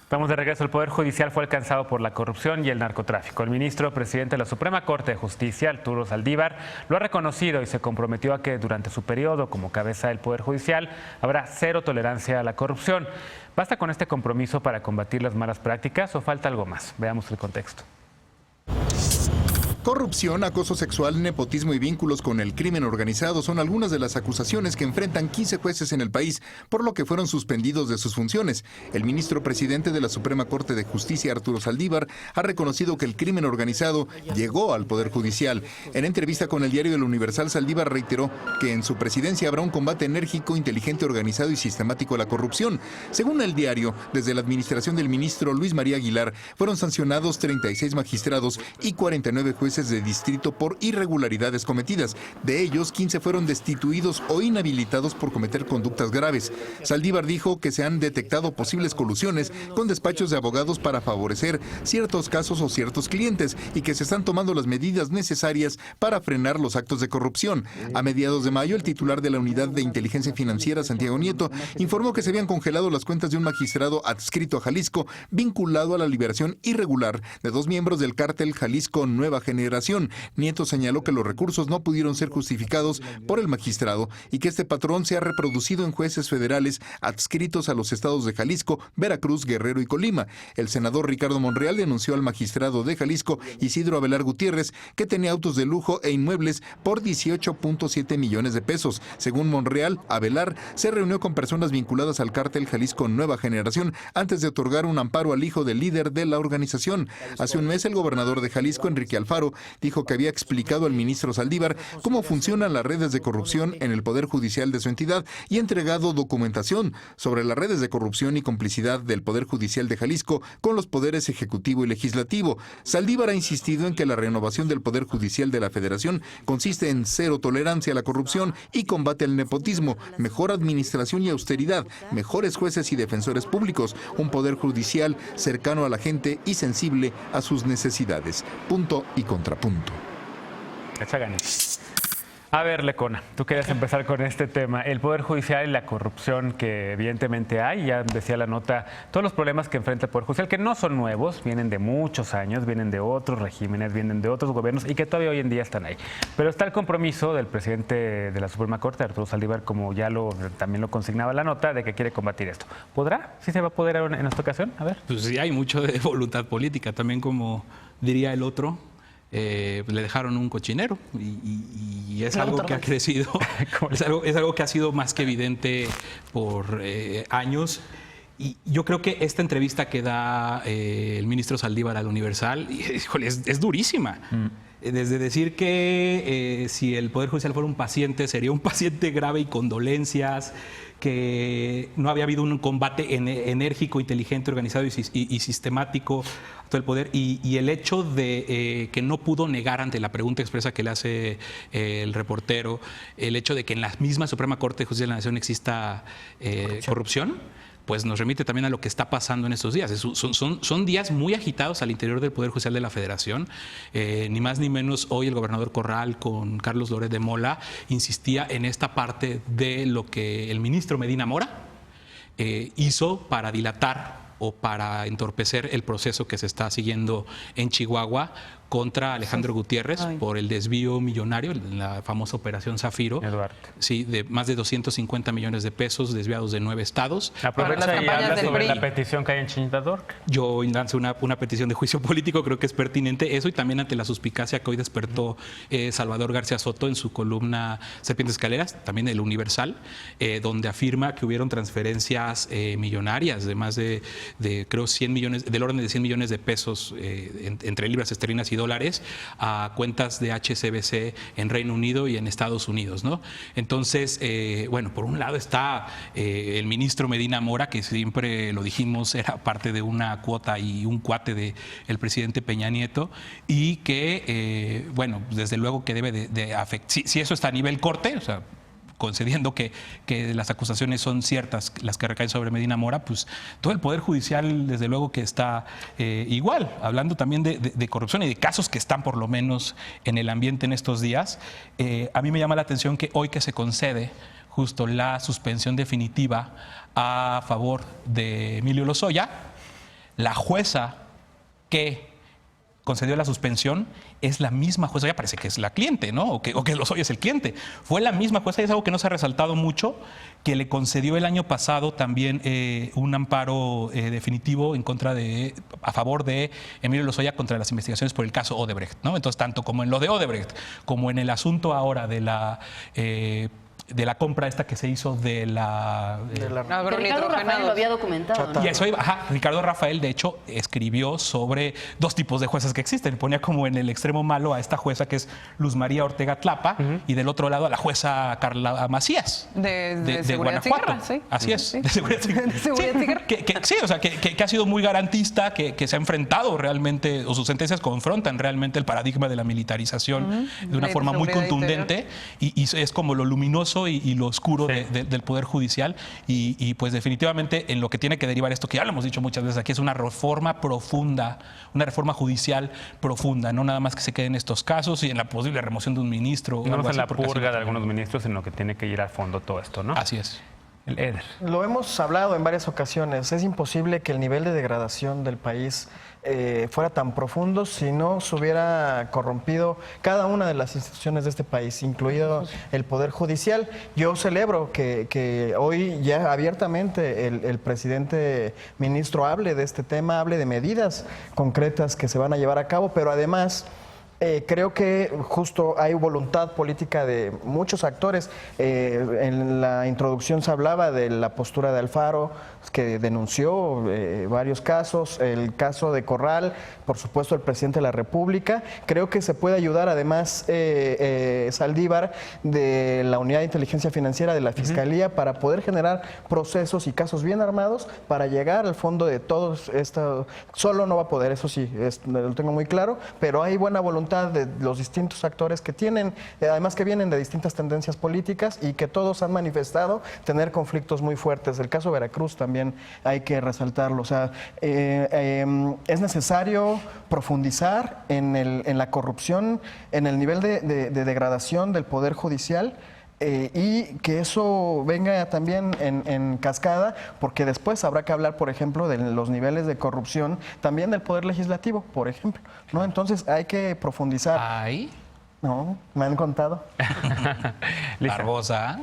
Vamos de regreso. El Poder Judicial fue alcanzado por la corrupción y el narcotráfico. El ministro presidente de la Suprema Corte de Justicia, Arturo Saldívar, lo ha reconocido y se comprometió a que durante su periodo como cabeza del Poder Judicial habrá cero tolerancia a la corrupción. ¿Basta con este compromiso para combatir las malas prácticas o falta algo más? Veamos el contexto. Corrupción, acoso sexual, nepotismo y vínculos con el crimen organizado son algunas de las acusaciones que enfrentan 15 jueces en el país, por lo que fueron suspendidos de sus funciones. El ministro presidente de la Suprema Corte de Justicia, Arturo Saldívar, ha reconocido que el crimen organizado llegó al Poder Judicial. En entrevista con el diario El Universal, Saldívar reiteró que en su presidencia habrá un combate enérgico, inteligente, organizado y sistemático a la corrupción. Según el diario, desde la administración del ministro Luis María Aguilar, fueron sancionados 36 magistrados y 49 jueces de distrito por irregularidades cometidas. De ellos, 15 fueron destituidos o inhabilitados por cometer conductas graves. Saldívar dijo que se han detectado posibles colusiones con despachos de abogados para favorecer ciertos casos o ciertos clientes y que se están tomando las medidas necesarias para frenar los actos de corrupción. A mediados de mayo, el titular de la Unidad de Inteligencia Financiera, Santiago Nieto, informó que se habían congelado las cuentas de un magistrado adscrito a Jalisco vinculado a la liberación irregular de 2 miembros del cártel Jalisco Nueva Generación. Nieto señaló que los recursos no pudieron ser justificados por el magistrado y que este patrón se ha reproducido en jueces federales adscritos a los estados de Jalisco, Veracruz, Guerrero y Colima. El senador Ricardo Monreal denunció al magistrado de Jalisco, Isidro Abelar Gutiérrez, que tenía autos de lujo e inmuebles por 18.7 millones de pesos. Según Monreal, Abelar se reunió con personas vinculadas al cártel Jalisco Nueva Generación antes de otorgar un amparo al hijo del líder de la organización. Hace un mes, el gobernador de Jalisco, Enrique Alfaro, dijo que había explicado al ministro Saldívar cómo funcionan las redes de corrupción en el Poder Judicial de su entidad y entregado documentación sobre las redes de corrupción y complicidad del Poder Judicial de Jalisco con los poderes ejecutivo y legislativo. Saldívar ha insistido en que la renovación del Poder Judicial de la Federación consiste en cero tolerancia a la corrupción y combate al nepotismo, mejor administración y austeridad, mejores jueces y defensores públicos, un Poder Judicial cercano a la gente y sensible a sus necesidades. Punto y contrapunto. Echa ganas. A ver, Lecona, tú querías empezar con este tema, el Poder Judicial y la corrupción que evidentemente hay. Ya decía la nota, todos los problemas que enfrenta el Poder Judicial, que no son nuevos, vienen de muchos años, vienen de otros regímenes, vienen de otros gobiernos y que todavía hoy en día están ahí. Pero está el compromiso del presidente de la Suprema Corte, Arturo Saldívar, como ya también lo consignaba la nota, de que quiere combatir esto. ¿Podrá? ¿Sí se va a poder en esta ocasión? A ver. Pues sí, hay mucho de voluntad política, también como diría el otro. Le dejaron un cochinero y es algo que ha crecido, es algo que ha sido más que evidente por años. Y yo creo que esta entrevista que da el ministro Saldívar al Universal, híjole, es durísima. Desde decir que si el Poder Judicial fuera un paciente, sería un paciente grave y con dolencias, que no había habido un combate enérgico, inteligente, organizado y sistemático a todo el poder, y el hecho de que no pudo negar ante la pregunta expresa que le hace el reportero, el hecho de que en la misma Suprema Corte de Justicia de la Nación exista corrupción, pues nos remite también a lo que está pasando en estos días. Son días muy agitados al interior del Poder Judicial de la Federación. Ni más ni menos, hoy el gobernador Corral con Carlos Loret de Mola insistía en esta parte de lo que el ministro Medina Mora hizo para dilatar o para entorpecer el proceso que se está siguiendo en Chihuahua contra Alejandro Gutiérrez por el desvío millonario, la famosa Operación Zafiro, sí, de más de 250 millones de pesos desviados de 9 estados. Aprovecha y habla sobre la petición que hay en Chinitador. Yo lanzo una petición de juicio político, creo que es pertinente eso, y también ante la suspicacia que hoy despertó Salvador García Soto en su columna Serpientes Escaleras, también el Universal, donde afirma que hubieron transferencias millonarias de más de creo 100 millones, del orden de 100 millones de pesos entre libras esterlinas y dólares a cuentas de HSBC en Reino Unido y en Estados Unidos, ¿no? Entonces, bueno, por un lado está el ministro Medina Mora, que siempre lo dijimos, era parte de una cuota y un cuate del presidente Peña Nieto, y que, bueno, desde luego que debe de afectar, si eso está a nivel corte, o sea, concediendo que las acusaciones son ciertas, las que recaen sobre Medina Mora, pues todo el Poder Judicial desde luego que está igual, hablando también de corrupción y de casos que están por lo menos en el ambiente en estos días. A mí me llama la atención que hoy que se concede justo la suspensión definitiva a favor de Emilio Lozoya, la jueza que concedió la suspensión es la misma jueza, ya parece que es la cliente, ¿no? O que Lozoya es el cliente. Fue la misma jueza, y es algo que no se ha resaltado mucho, que le concedió el año pasado también un amparo definitivo a favor de Emilio Lozoya contra las investigaciones por el caso Odebrecht, ¿no? Entonces, tanto como en lo de Odebrecht, como en el asunto ahora de la compra esta que se hizo de la... Que Ricardo Rafael lo había documentado, ¿no? Y eso iba, Ricardo Rafael, de hecho, escribió sobre dos tipos de juezas que existen. Ponía como en el extremo malo a esta jueza que es Luz María Ortega Tlapa, y del otro lado a la jueza Carla Macías de Guanajuato. ¿Sí? Así es, Sí. de Seguridad Cigarra. Sí, o sea, que ha sido muy garantista, que se ha enfrentado realmente, o sus sentencias confrontan realmente el paradigma de la militarización de una forma muy contundente, y es como lo luminoso y lo oscuro del Poder Judicial, y pues definitivamente en lo que tiene que derivar esto, que ya lo hemos dicho muchas veces aquí, es una reforma profunda, una reforma judicial profunda, no nada más que se quede en estos casos y en la posible remoción de un ministro. No es en la purga de algunos ministros, sino que tiene que ir al fondo todo esto, ¿no? Así es. El Eder. Lo hemos hablado en varias ocasiones. Es imposible que el nivel de degradación del país fuera tan profundo si no se hubiera corrompido cada una de las instituciones de este país, incluido el Poder Judicial. Yo celebro que hoy ya abiertamente el presidente ministro hable de este tema, hable de medidas concretas que se van a llevar a cabo, pero además... creo que justo hay voluntad política de muchos actores. En la introducción se hablaba de la postura de Alfaro, que denunció varios casos, el caso de Corral, por supuesto el presidente de la República. Creo que se puede ayudar además Saldívar de la Unidad de Inteligencia Financiera de la Fiscalía para poder generar procesos y casos bien armados para llegar al fondo de todos estos. Solo no va a poder, eso sí, lo tengo muy claro, pero hay buena voluntad de los distintos actores que tienen, además que vienen de distintas tendencias políticas y que todos han manifestado tener conflictos muy fuertes. El caso Veracruz también hay que resaltarlo. O sea, es necesario profundizar en la corrupción, en el nivel de degradación del Poder Judicial. Y que eso venga también en cascada, porque después habrá que hablar, por ejemplo, de los niveles de corrupción también del Poder Legislativo, por ejemplo, ¿no? Entonces hay que profundizar. ¿Ay? No, me han contado. Barbosa.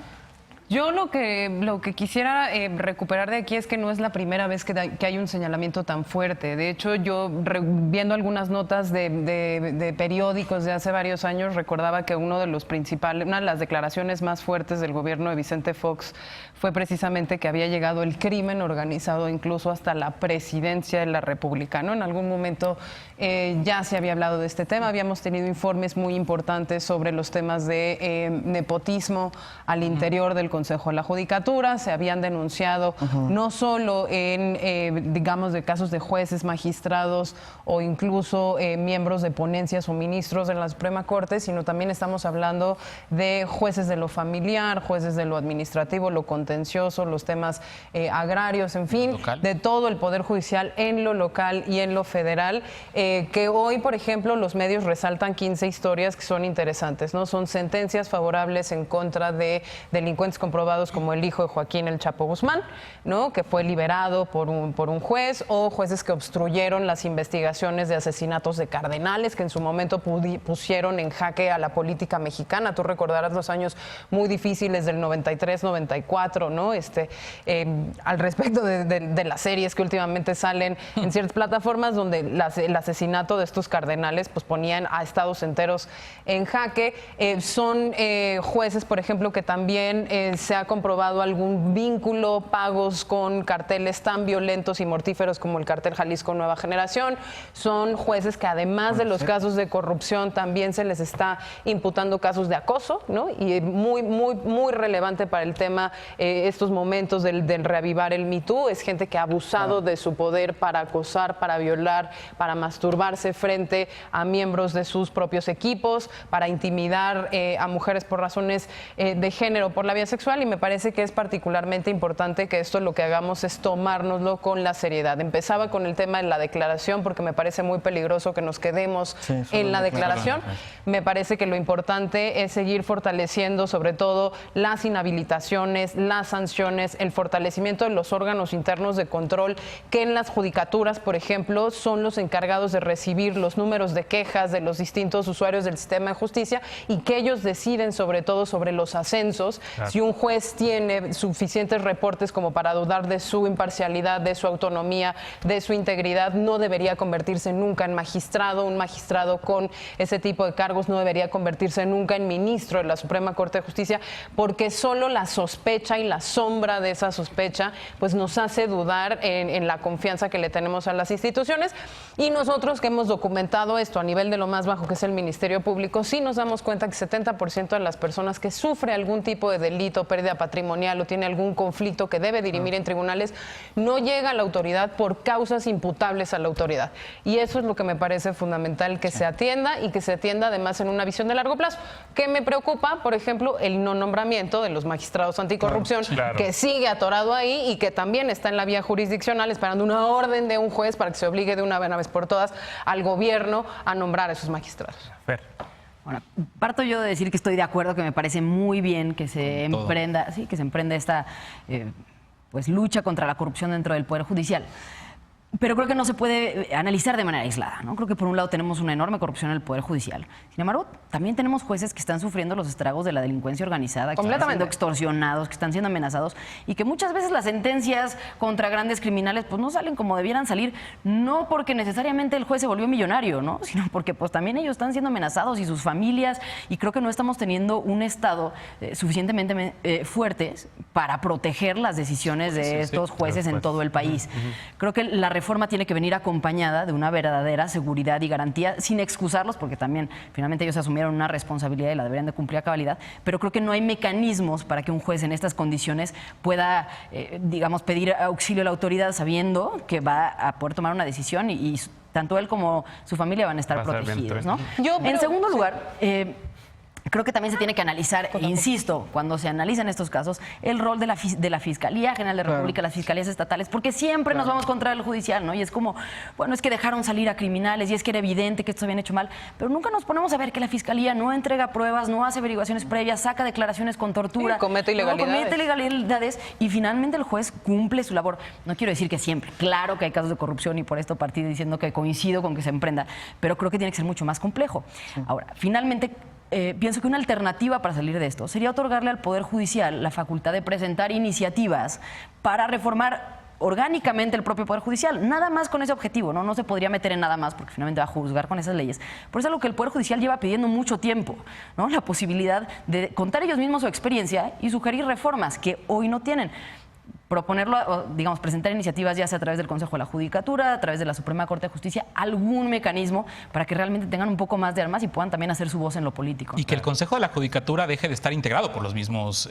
Yo lo que quisiera recuperar de aquí es que no es la primera vez que hay un señalamiento tan fuerte. De hecho, yo viendo algunas notas de periódicos de hace varios años, recordaba que una de las declaraciones más fuertes del gobierno de Vicente Fox fue precisamente que había llegado el crimen organizado incluso hasta la presidencia de la República, ¿no? En algún momento ya se había hablado de este tema, habíamos tenido informes muy importantes sobre los temas de nepotismo al interior del Consejo de la Judicatura. Se habían denunciado no solo en, digamos, de casos de jueces, magistrados o incluso miembros de ponencias o ministros de la Suprema Corte, sino también estamos hablando de jueces de lo familiar, jueces de lo administrativo, lo contencioso, los temas agrarios, en fin, de todo el Poder Judicial en lo local y en lo federal, que hoy, por ejemplo, los medios resaltan 15 historias que son interesantes, ¿no? Son sentencias favorables en contra de delincuentes comprobados como el hijo de Joaquín El Chapo Guzmán, ¿no? Que fue liberado por un juez, o jueces que obstruyeron las investigaciones de asesinatos de cardenales que en su momento pusieron en jaque a la política mexicana. Tú recordarás los años muy difíciles del 93, 94, ¿no? Al respecto de las series que últimamente salen en ciertas plataformas donde el asesinato de estos cardenales pues ponían a estados enteros en jaque. Son jueces, por ejemplo, que también se ha comprobado algún vínculo, pagos con carteles tan violentos y mortíferos como el cartel Jalisco Nueva Generación. Son jueces que además de los casos de corrupción también se les está imputando casos de acoso, ¿no? Y muy relevante para el tema estos momentos del reavivar el Me Too, es gente que ha abusado de su poder para acosar, para violar, para masturbarse frente a miembros de sus propios equipos, para intimidar a mujeres por razones de género, por la vía sexual. sexual y me parece que es particularmente importante que esto lo que hagamos es tomárnoslo con la seriedad. Empezaba con el tema de la declaración porque me parece muy peligroso que nos quedemos en la declaración. Me parece que lo importante es seguir fortaleciendo sobre todo las inhabilitaciones, las sanciones, el fortalecimiento de los órganos internos de control que en las judicaturas, por ejemplo, son los encargados de recibir los números de quejas de los distintos usuarios del sistema de justicia y que ellos deciden sobre todo sobre los ascensos. Claro. Si un juez tiene suficientes reportes como para dudar de su imparcialidad, de su autonomía, de su integridad, no debería convertirse nunca en magistrado. Un magistrado con ese tipo de cargos no debería convertirse nunca en ministro de la Suprema Corte de Justicia, porque solo la sospecha y la sombra de esa sospecha pues nos hace dudar en la confianza que le tenemos a las instituciones. Y nosotros que hemos documentado esto a nivel de lo más bajo, que es el Ministerio Público, sí nos damos cuenta que 70% de las personas que sufre algún tipo de delito, pérdida patrimonial o tiene algún conflicto que debe dirimir en tribunales, no llega a la autoridad por causas imputables a la autoridad. Y eso es lo que me parece fundamental que se atienda y que se atienda además en una visión de largo plazo. ¿Qué me preocupa? Por ejemplo, el no nombramiento de los magistrados anticorrupción, que sigue atorado ahí y que también está en la vía jurisdiccional esperando una orden de un juez para que se obligue de una vez por todas al gobierno a nombrar a esos magistrados. Bueno, parto yo de decir que estoy de acuerdo, que me parece muy bien que se emprenda, esta pues lucha contra la corrupción dentro del Poder Judicial. Pero creo que no se puede analizar de manera aislada, ¿no? Creo que por un lado tenemos una enorme corrupción en el Poder Judicial. Sin embargo, también tenemos jueces que están sufriendo los estragos de la delincuencia organizada, que están siendo extorsionados, que están siendo amenazados y que muchas veces las sentencias contra grandes criminales pues no salen como debieran salir, no porque necesariamente el juez se volvió millonario, ¿no? Sino porque pues también ellos están siendo amenazados y sus familias, y creo que no estamos teniendo un Estado suficientemente fuertes para proteger las decisiones de estos jueces en todo el país. Creo que la reforma tiene que venir acompañada de una verdadera seguridad y garantía, sin excusarlos, porque también finalmente ellos asumieron una responsabilidad y la deberían de cumplir a cabalidad, pero creo que no hay mecanismos para que un juez en estas condiciones pueda, digamos, pedir auxilio a la autoridad sabiendo que va a poder tomar una decisión y tanto él como su familia van a estar protegidos, ¿no? En segundo lugar, creo que también se tiene que analizar, insisto, cuando se analizan estos casos, el rol de la Fiscalía General de la República, las fiscalías estatales, porque siempre nos vamos contra el judicial, ¿no? Y es como, bueno, es que dejaron salir a criminales y es que era evidente que esto se habían hecho mal, pero nunca nos ponemos a ver que la Fiscalía no entrega pruebas, no hace averiguaciones previas, saca declaraciones con tortura, comete ilegalidades y finalmente el juez cumple su labor. No quiero decir que siempre, claro que hay casos de corrupción y por esto partí diciendo que coincido con que se emprenda, pero creo que tiene que ser mucho más complejo. Ahora, finalmente, pienso que una alternativa para salir de esto sería otorgarle al Poder Judicial la facultad de presentar iniciativas para reformar orgánicamente el propio Poder Judicial, nada más con ese objetivo, ¿no? No se podría meter en nada más porque finalmente va a juzgar con esas leyes. Por eso es algo que el Poder Judicial lleva pidiendo mucho tiempo, ¿no? La posibilidad de contar ellos mismos su experiencia y sugerir reformas que hoy no tienen. Proponerlo, digamos, presentar iniciativas ya sea a través del Consejo de la Judicatura, a través de la Suprema Corte de Justicia, algún mecanismo para que realmente tengan un poco más de armas y puedan también hacer su voz en lo político. Y que el Consejo de la Judicatura deje de estar integrado por los mismos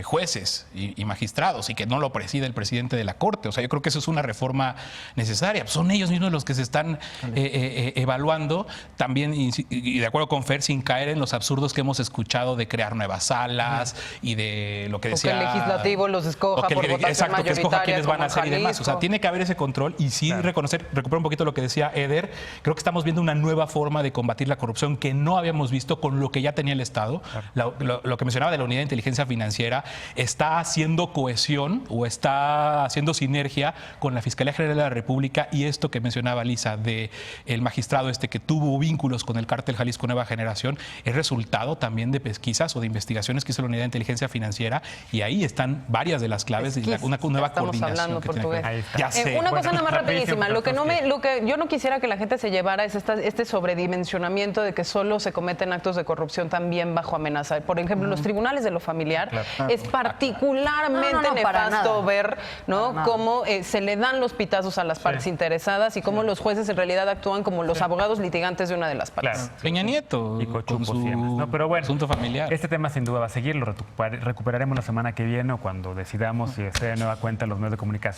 jueces y magistrados y que no lo presida el presidente de la Corte. O sea, yo creo que eso es una reforma necesaria. Son ellos mismos los que se están evaluando también, y de acuerdo con Fer, sin caer en los absurdos que hemos escuchado de crear nuevas salas y de lo que decía... O que el legislativo los escoja por votación exacto, que escoja quiénes van a hacer y demás. O sea, tiene que haber ese control y sí recuperar un poquito lo que decía Eder. Creo que estamos viendo una nueva forma de combatir la corrupción que no habíamos visto con lo que ya tenía el Estado. Lo que mencionaba de la Unidad de Inteligencia Financiera está haciendo cohesión o está haciendo sinergia con la Fiscalía General de la República, y esto que mencionaba Lisa de el magistrado que tuvo vínculos con el cártel Jalisco Nueva Generación es resultado también de pesquisas o de investigaciones que hizo la Unidad de Inteligencia Financiera, y ahí están varias de las claves de una nueva coordinación. Ya sé. Una cosa nada más rapidísima. Lo que yo no quisiera que la gente se llevara es este sobredimensionamiento de que solo se cometen actos de corrupción también bajo amenaza. Por ejemplo, en los tribunales de lo familiar es particularmente nefasto ver, ¿no?, cómo se le dan los pitazos a las partes interesadas y cómo los jueces en realidad actúan como los abogados litigantes de una de las partes. Peña Nieto y con su pero bueno, asunto familiar. Este tema sin duda va a seguir, lo recuperaremos la semana que viene o cuando decidamos si se de nueva cuenta los medios de comunicación